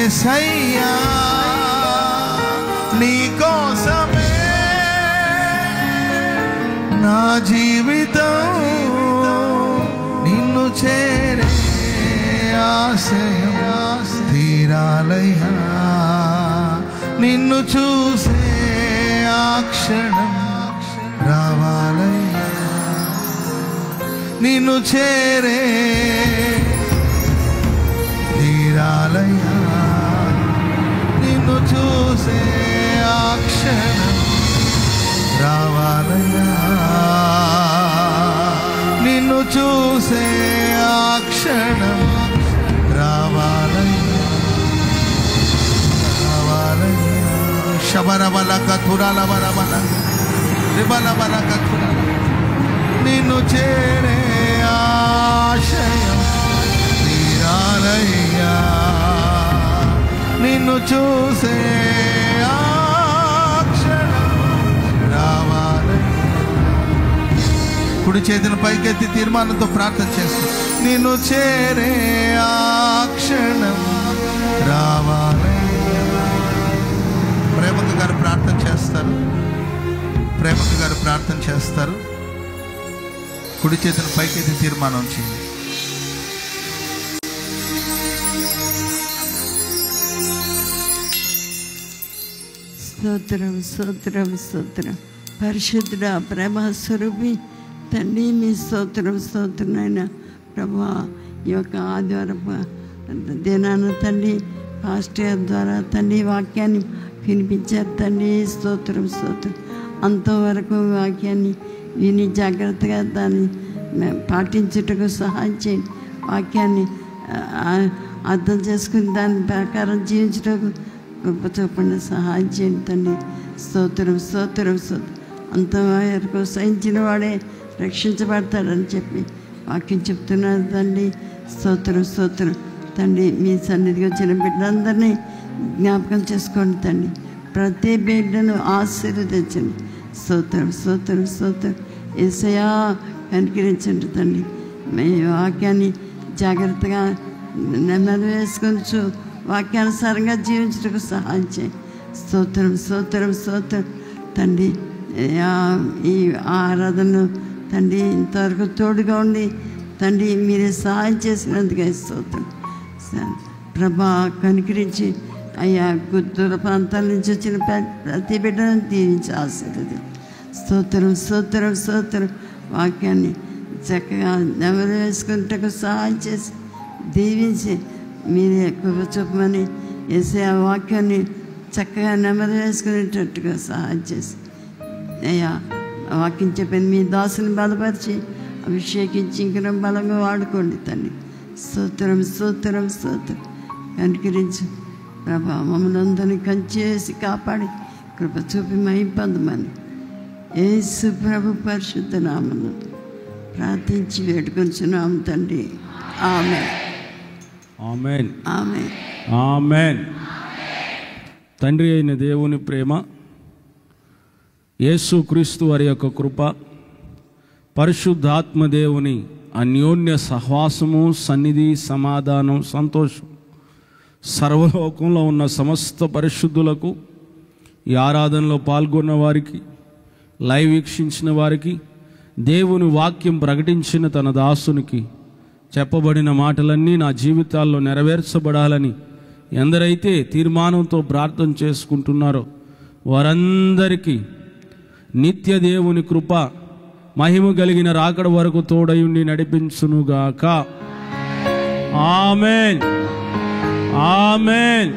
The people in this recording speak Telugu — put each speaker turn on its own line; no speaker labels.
యేసయ్యా నీ కోసమే నా జీవితం నిన్ను చేరే ఆశయం తీరాలయ్యా నిన్ను చూసే ఆ క్షణం రావాలయ్యా నిన్ను చేరే తీరాలయ్యా నిన్ను చూసే ఆ క్షణం రావాలయ్యా నిన్ను చూసే ఆ క్షణం రావాలయ్యా రావాలయ్యా శబరబలక తురలబరబల రిబలబలక తురల నిన్ను చేరే ఆశయం తీరాలయ్యా నిన్ను చూసే ఆ క్షణం రావాలయ్యా కుడి చేతిని పైకెత్తి తీర్మానంతో ప్రార్థన చేస్తూ నిన్ను చేరే ఆ క్షణం రావాలయ్యా ప్రేమకు గారు ప్రార్థన చేస్తారు ప్రేమకు గారు ప్రార్థన చేస్తారు కుడి చేతిని పైకెత్తి తీర్మానం చేయండి
స్తోత్రం స్తోత్రం స్తోత్రం పరిశుద్ధుడా ప్రేమ స్వరూపి తండ్రి మీ స్తోత్రం స్తోత్రం అయినా ప్రభా ఈ యొక్క ఆదివారపు దినాన తండ్రి పాస్టర్ ద్వారా తండ్రి వాక్యాన్ని వినిపించారు తండ్రి స్తోత్రం స్తోత్రం అంతవరకు వాక్యాన్ని విని జాగ్రత్తగా దాన్ని పాటించుటకు సహాయం చేయండి వాక్యాన్ని అర్థం చేసుకుని దాని ప్రకారం జీవించటకు కృప చూపండి సహాయం చేయండి తండ్రి స్తోత్రం స్తోత్రం స్తోత్రం అంతవరకు సహించిన వాడే రక్షించబడతాడని చెప్పి వాక్యం చెప్తున్నారు తండ్రి స్తోత్రం స్తోత్రం తండ్రి మీ సన్నిధికి వచ్చిన బిడ్డలందరినీ జ్ఞాపకం చేసుకోండి తండ్రి ప్రతి బిడ్డను ఆశీర్వదించండి స్తోత్రం స్తోత్రం స్తోత్రం యేసయ్యా కనికరించండి తండ్రి మీ వాక్యాన్ని జాగ్రత్తగా నెమ్మది వేసుకొచ్చు వాక్యానుసారంగా జీవించడానికి సహాయం చేయండి స్తోత్రం స్తోత్రం స్తోత్రం తండ్రి ఈ ఆరాధనను తండ్రి ఇంతవరకు తోడుగా ఉండి తండ్రి మీరే సహాయం చేసినందుకే స్తోత్రం ప్రభా కనికరించి అయ్యా దూర ప్రాంతాల నుంచి వచ్చిన ప్రతి బిడ్డను దీవించి ఆశీర్వదించండి స్తోత్రం స్తోత్రం స్తోత్రం వాక్యాన్ని చక్కగా నెమ్మది వేసుకుంటకు సహాయం చేసి దీవించి మీరే కృప చూపమని వేసే ఆ వాక్యాన్ని చక్కగా నెమ్మది వేసుకునేటట్టుగా సహాయం చేసి అయ్యా వాక్యం చెప్పిన మీ దాసుని బలపరిచి అభిషేకించి ఇంకా బలంగా వాడుకోండి తండ్రి స్తోత్రం స్తోత్రం స్తోత్రం కనికరించి ప్రభా మమ్మల్ని అందరినీ కంచేసి కాపాడి కృప చూపి మహిమ పొందమని యేసు ప్రభు పరిశుద్ధ నామములో ప్రార్థించి వేడుకొంచున్నాం తండ్రి ఆమేన్
ఆమేన్
ఆమేన్
ఆమేన్. తండ్రి అయిన దేవుని ప్రేమ, యేసుక్రీస్తు వారి యొక్క కృప, పరిశుద్ధాత్మ దేవుని అన్యోన్య సహవాసము, సన్నిధి, సమాధానం, సంతోషం సర్వలోకంలో ఉన్న సమస్త పరిశుద్ధులకు, ఈ ఆరాధనలో పాల్గొన్న వారికి, లైవ్ వీక్షించిన వారికి, దేవుని వాక్యం ప్రకటించిన తన దాసునికి చెప్పబడిన మాటలన్నీ నా జీవితాల్లో నెరవేర్చబడాలని ఎందరైతే తీర్మానంతో ప్రార్థన చేసుకుంటున్నారో వారందరికీ నిత్య దేవుని కృప మహిమ కలిగిన రాకడ వరకు తోడయుండి నడిపించునుగాక. ఆమేన్ ఆమేన్.